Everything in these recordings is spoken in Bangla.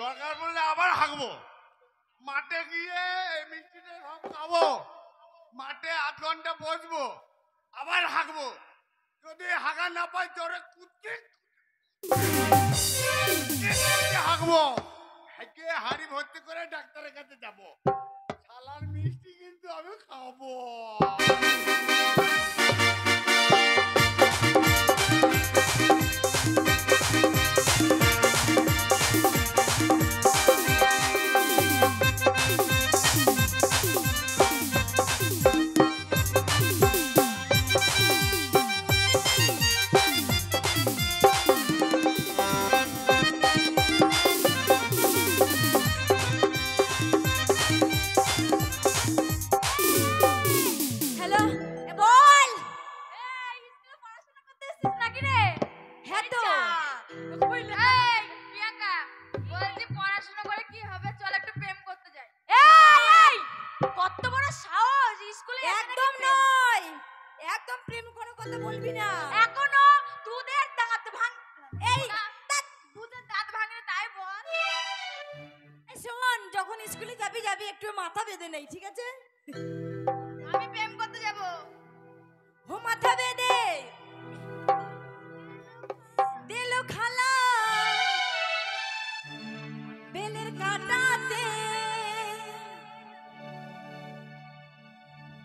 দরকার পড়লে আবার হাঁকবো। মাঠে গিয়ে মিষ্টিটা সব খাবো, মাঠে আধ ঘন্টা বসবো, আবার হাঁকবো। যদি হাঁকা না পাই জোরে কুদতে হাঁকবো, হাঁকে হাড়ি ভর্তি করে ডাক্তারের কাছে যাবো। শালার মিষ্টি কিন্তু আমি খাবো।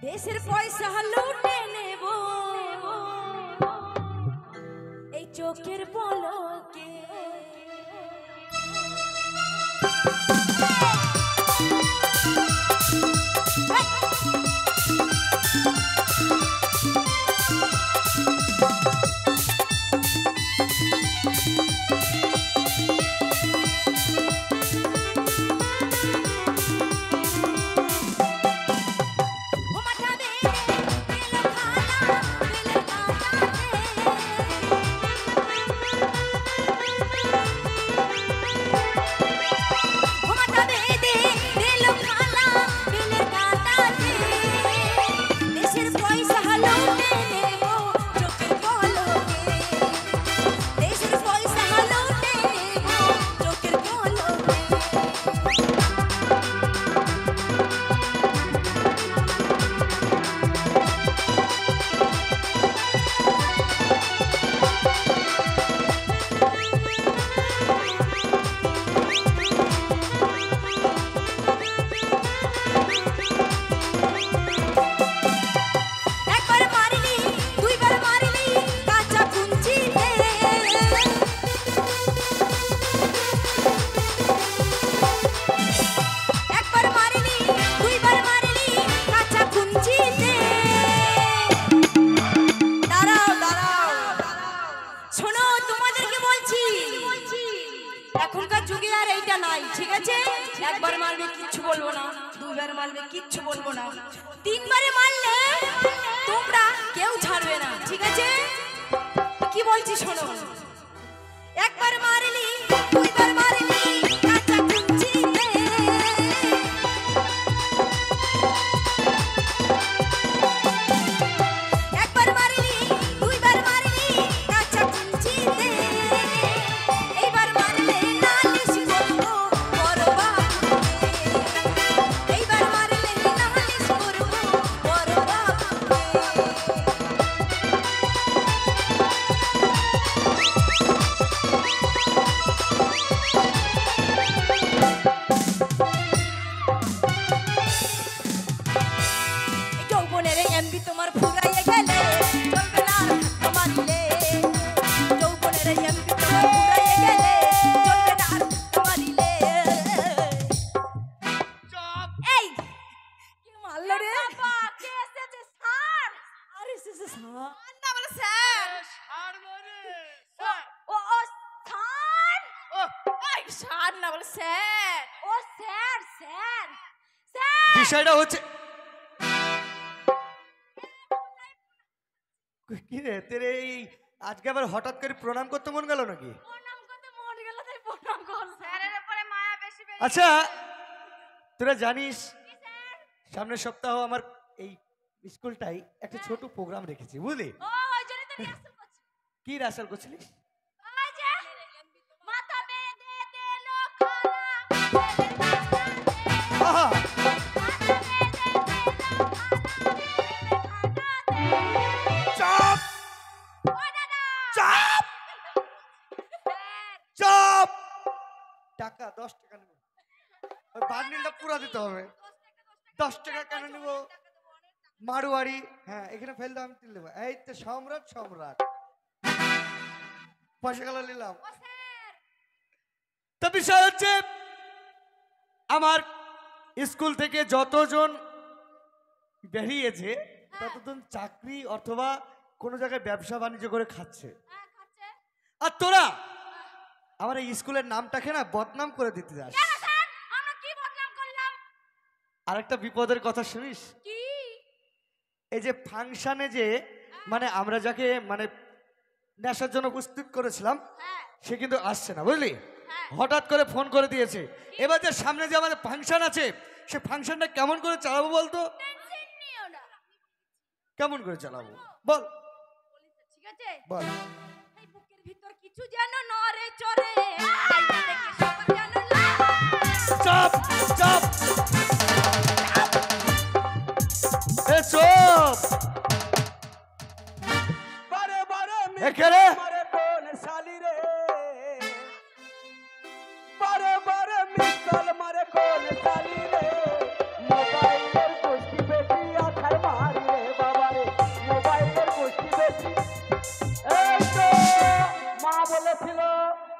দেশের পয়সা লুটে নেব এই চোখের পলকে। এখনকার যুগে আর এইটা নাই, ঠিক আছে? একবার মারবে কিচ্ছু বলবো না, দুইবার মারবে কিচ্ছু বলবো না, তিনবারে মারলে তোমরা কেউ ছাড়বে না, ঠিক আছে? কি বলছি শোনো, একবার মারলি দুইবার মারলি কাঁচা কুঞ্চিতে, একবার মারলি দুইবার মারলি কাঁচা কুঞ্চিতে, এইবার মারলে নালিশ করবো বড় বাবুকে, এইবার মারলে নালিশ করবো বড় বাবুকে। যৌবনের এমবি তোমার ফুরাইয়ে গেলে চলবে না তোমার লে, যৌবনের এমবি তোমার ফুরাইয়ে গেলে চলবে না তোমার লে। চপ এই কি মারলো রে বাবা, কে এসেছে? স্যার। আরে এসেছে স্যার না, বলে স্যার। ছাড় মারে ও ও স্যার, এই স্যার না বলে স্যার, ও স্যার স্যার স্যার। বিষয়টা হচ্ছে কি রে তেরে এই আজকে আবার হঠাৎ করে প্রণাম করতে মন গেল নাকি? প্রণাম করতে মন গেল তাই প্রণাম কর। স্যারের উপরে মায়া বেশি বেশি। আচ্ছা তোরা জানিস সামনের সপ্তাহ আমার এই স্কুলটাই একটা ছোট প্রোগ্রাম রেখেছি, বুঝলি? ও ওই জন্য তো রিহার্সাল করছিস। কি রিহার্সাল করছিলিস? ওই যে মাথা বেঁধে দিল খালা টাকা 10 টাকা নেব, ওই বান্ডিলটা পুরো দিতে হবে। 10 টাকা কেন নেব? মারুয়ারি, হ্যাঁ এখানে ফেল দাও, আমি তুলে দেবো। এই তো সম্রাট, সম্রাট পয়সা গেল নিলাম। তো বিষয় হচ্ছে আমার স্কুল থেকে যতজন বেরিয়েছে ততজন চাকরি অথবা কোনো জায়গায় ব্যবসা বাণিজ্য করে খাচ্ছে, আর তোরা আমার এই স্কুলের নামটাকে না বদনাম করে দিতে যাস। আরেকটা বিপদের কথা শুনিস, এই যে ফাংশনে যে মানে আমরা যাকে মানে নেশার জন্য প্রস্তুত করেছিলাম সে কিন্তু আসছে না, বুঝলি? হঠাৎ করে ফোন করে দিয়েছে। এবার যে সামনে যে আমাদের ফাংশন আছে সে ফাংশনটা কেমন করে চালাবো বলতো? কেমন করে চালাবো বল? ঠিক আছে, বল। এই বুকের ভিতর কিছু যেন নরে চড়ে, আই দেখে সব যেন চাপ চাপ, এ চুপ। বারে বারে এখানে মারে কোন শালি রে, বারে বারে মিসাল মারে কোন শালি রে, মোবাইলের গোষ্ঠী বেশি আখার মারি রে বাবা রে, মোবাইলের গোষ্ঠী বেশি। এই তো মা বলেছিল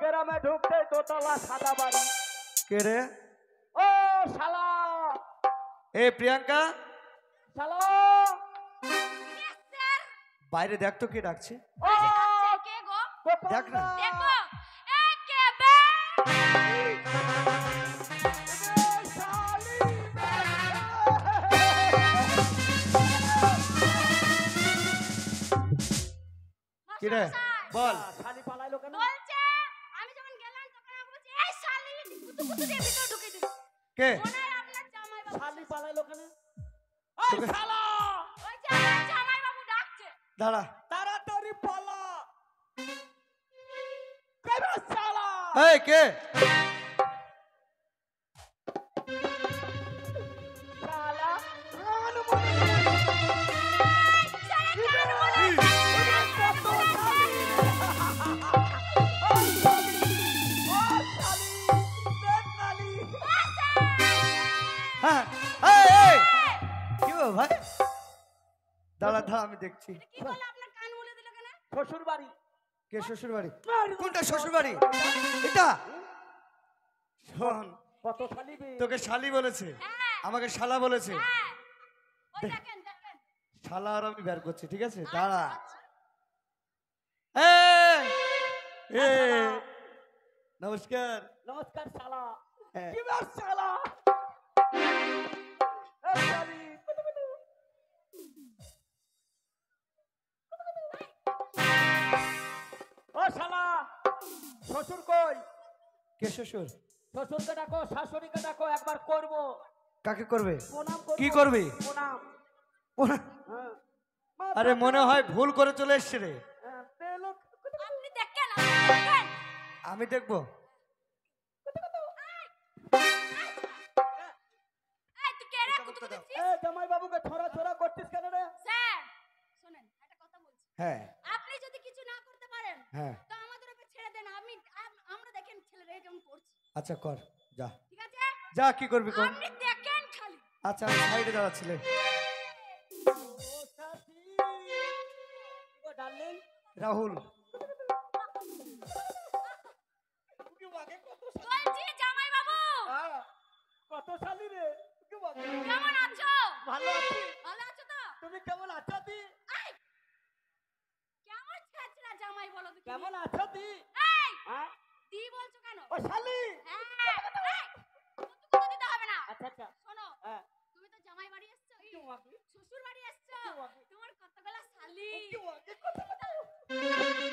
গ্রামে ঢুকতে দোতলা সাদা বাড়ি। কে রে? ও শালা, এ প্রিয়াঙ্কা, শালা, বাইরে দেখ তো কে ডাকছে। ও কে গো? দেখ না। দেখো এ কে বে? কি রে বল। শালি পালাইলো কেন? বলছে আমি যখন গেলাম তখন আমাকে বলছে এই শালি কুতু কুতু দিয়ে ভিতরে ঢুকে দিল। কে? মনে হয় আপনার জামাই বাবু। শালি পালাইলো কেন? ওই শালা, ওই যে আপনার জামাই বাবু ডাকছে। দাঁড়া। তাড়াতাড়ি পালা। কেবে শালা? এই কে? শালা কান মনে কত শালি রে। ও শালি, দেখ শালি। হ্যাঁ এই এই কি গো ভাই? দাঁড়া দাঁড়া আমি দেখছি। কি বলে আপনার কান মুলে দিল কেন? শ্বশুর বাড়ি। কে শ্বশুর বাড়ি? কোনটা শ্বশুর বাড়ি? এটা শোন, কত শালি বে? তোকে শালি বলেছে, হ্যাঁ আমাকে শালা বলেছে। হ্যাঁ ওই দেখেন দেখেন। শালা আর আমি বের করছি, ঠিক আছে? দাঁড়া। এ নমস্কার। নমস্কার শালা। হ্যাঁ। কি বার শালা? এ শালি, কুতু কুতু। ও শালা, শ্বশুর কই? কে শ্বশুর? শ্বশুরকে ডাকো, শাশুড়িকে ডাকো, একবার করব কাকে করবে? প্রণাম করব। কি করবি? প্রণাম। হ্যাঁ। আরে মনে হয় ভুল করে চলে এসছে রে। হ্যাঁ, তেলো, কুতু কুতু। আপনি দেখেন আপনি দেখেন। আমি দেখবো। এই তুই কে রে কুতু কুতু দিছিস? এ জামাই বাবুকে ছড়া ছড়া করছিস কেন রে? স্যার শুনেন একটা কথা বলছি। হ্যাঁ আপনি যদি কিছু না করতে পারেন হ্যাঁ তো আমাদের ওকে ছেড়ে দেন। আমরা দেখেন ছেলেরা কেমন করছে। আচ্ছা কর, যা ঠিক আছে? যা, কি করবি কর। আপনি দেখেন খালি। আচ্ছা আমি সাইডে দাঁড়াচ্ছিলে। ও সাথী, ও ডার্লিং, রাহুল, কি বাগে কত শালি? বলছি জামাই বাবু হ্যাঁ, কত শালি রে? কি বাগে? কেমন আছো? ভালো আছি। ভালো আছো তো? তুমি কেমন আছো দি? এই কেমন ছেছরা জামাই বলো তো? কেমন আছো দি? এই হ্যাঁ, দি বলছো কেন? ও শালি। হ্যাঁ এই কুতু কুতু দিতে হবে না। আচ্ছা আচ্ছা। শোনো হ্যাঁ, তুমি তো জামাই বাড়ি এসছো, কি বাগে? শ্বশুর বাড়ি এসছো, কি বাগে? তোমার কতগুলা শালি। কি বাগে কত শালি?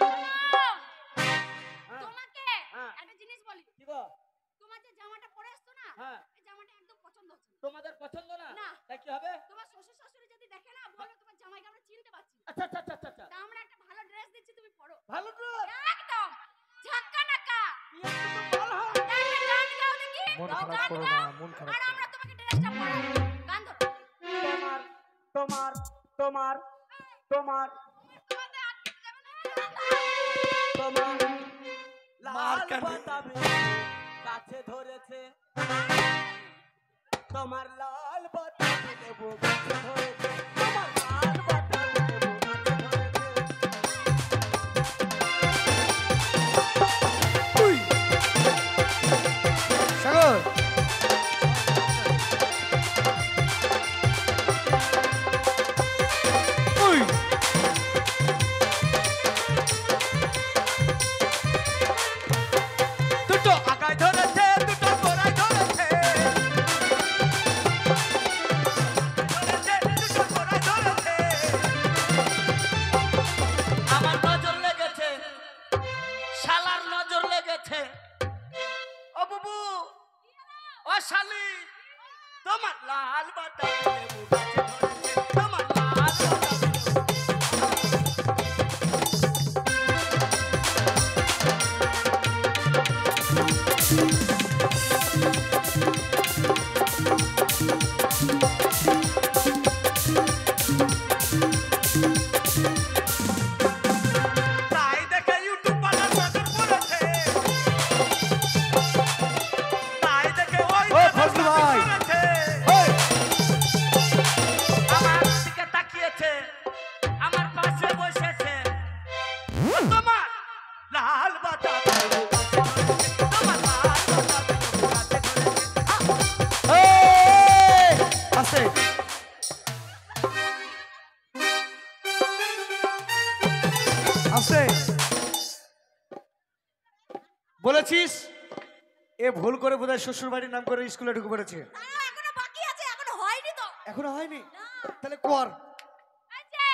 শোনো, হ্যাঁ, তোমাকে হ্যাঁ। একটা জিনিস বলি। কি গো? তোমার যে জামাটা পরে আসছো না, হ্যাঁ, এই জামাটা একদম পছন্দ হচ্ছে না। তোমাদের পছন্দ না? না। তাই কি হবে? তোমার শ্বশুর শাশুড়ি যদি দেখে না, বলবে তোমার জামাইকে আমরা চিনতে পারছি না। আচ্ছা আচ্ছা আচ্ছা আচ্ছা। তা আমরা একটা ভালো ড্রেস দিচ্ছি, তুমি পরো। ভালো ড্রেস। একদম ঝাক্কা নাক্কা। কি একটু ভালো হয়। একটা গান গাও দেখি। মন গাও, খারাপ গান করো গাও। না, মন খারাপ আর করো আমরা তোমাকে ড্রেসটা পরাই। গান ধরো। তোমার তোমার তোমার তোমার তোমাদের আটকে যাবে না। তোমার মার লাল কেন? বাতাবে গাছে ধরেছে তোমার লাল বাতাবি লেবু গাছে ধরেছে তোমার লাল বাতাবি লেবু গাছে ধরেছে সাগর ওই দুটো আগায় ধরেছে দুটো গোড়ায় ধরেছে দুটো গোড়ায় ধরেছে আমার নজর লেগেছে শালার নজর লেগেছে ও বুবু ও শালি তোমার লাল বাতাবি লেবু গাছে ধরেছে তোমার লাল বাতাবি লেবু তাই দেখে ইউটিউব বানার নজর পড়েছে তাই দেখে ওই ও ফজলু ভাই পড়েছে ওই আমার দিকে তাকিয়েছে আমার পাশে বসেছে তোমার লাল বাতাবি লেবু গাছে ধরেছে, তোমার লাল বাতাবি লেবু গাছে ধরেছে। এই, আস্তে আস্তে বলেছিস এ ভুল করে বোধহয় শ্বশুর বাড়ির নাম করে স্কুলে ঢুকে পড়েছে দাঁড়াও, এখনো বাকি আছে, এখনো হয়নি তো। এখনো হয়নি তাহলে কর এই যে।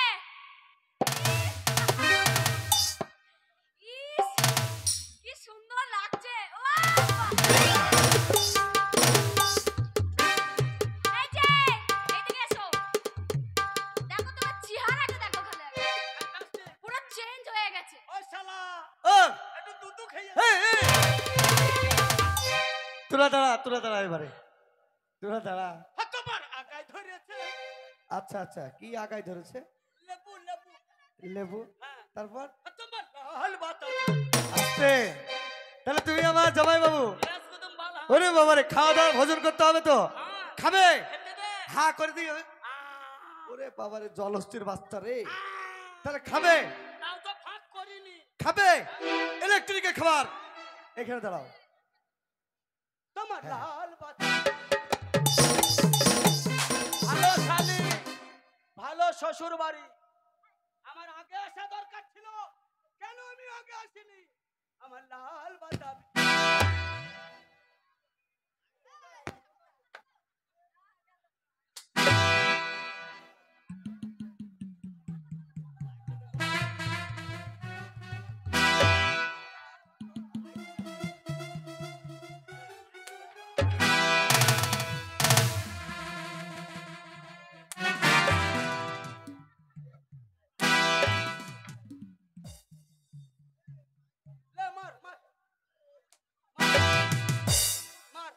ইস, কি সুন্দর লাগছে। ওয়াও! এই যে, এদিকে এসো। দেখো তোমার চেহারাটা দেখো খালি আগে। পুরো চেঞ্জ হয়ে গেছে। ওই শালা ও একটু দুধু খেয়ে তোরা দাঁড়া এবারে তোরা দাঁড়া তোমার আগায় ধরেছে আচ্ছা আচ্ছা কি আগায় ধরেছে লেবু লেবু লেবু হ্যাঁ তারপর তোমার লাল বাতাবি আস্তে তাহলে তুমি আমার জামাই বাবু রাজকদম বালা ওরে বাবারে খাওয়া দাওয়া ভোজন করতে হবে তো খাবে খেতে দে হ্যাঁ করে দিই ওরে বাবারে জলস্থির বাচ্চা রে তাহলে খাবে তাও তো ফাঁক করিনি খাবে ইলেকট্রিকের খাবার এখানে দাঁড়াও তোমার হ্যাঁ। লাল বাতাবি ভালো শালি ভালো শ্বশুর বাড়ি আমার আগে আসা দরকার ছিল কেন আমি আগে আসিনি আমার লাল বাতাবি লে মার মার মার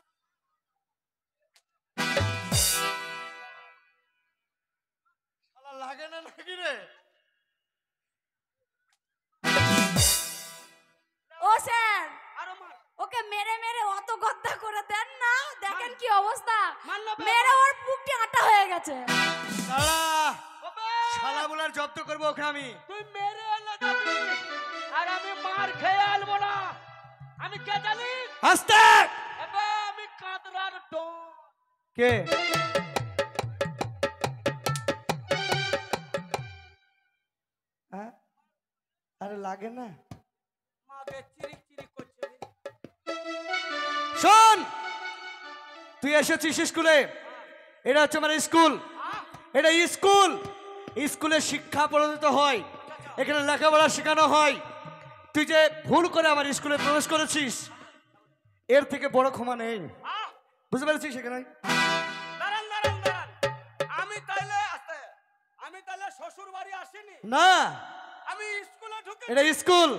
শালা লাগে না নাকি রে ও স্যার, আরো মার ওকে মেরে মেরে অত গদ্দা করে দেন না। দেখেন কি অবস্থা, মারলো বে। মেরে ওর পুকটি আটা হয়ে গেছে। দাঁড়া ওবে শালা বলার জব্দ করবো ওকে আমি তুই মেরে এনে যাবি আর আমি মার খেয়ে আলবো না আমি কে জানি আস্তে এবে আমি কাঁদরার ডন কে হ্যাঁ? আরে লাগে না মাকে চিরিক চিরিক করছে রে। শোন তুই এসেছিস স্কুলে এটা হচ্ছে আমার স্কুল এটা স্কুল স্কুলে শিক্ষা প্রণীত হয় এখানে লেখাপড়া শেখানো হয় তুই যে ভুল করে আমার স্কুলে প্রবেশ করেছিস এর থেকে বড় ক্ষমা নেই আহ, বুঝতে পেরেছিস এখানে দাঁড়ান দাঁড়ান দাঁড়ান আমি তাহলে শ্বশুর বাড়ি আসিনি না আমি স্কুলে ঢুকে এটা স্কুল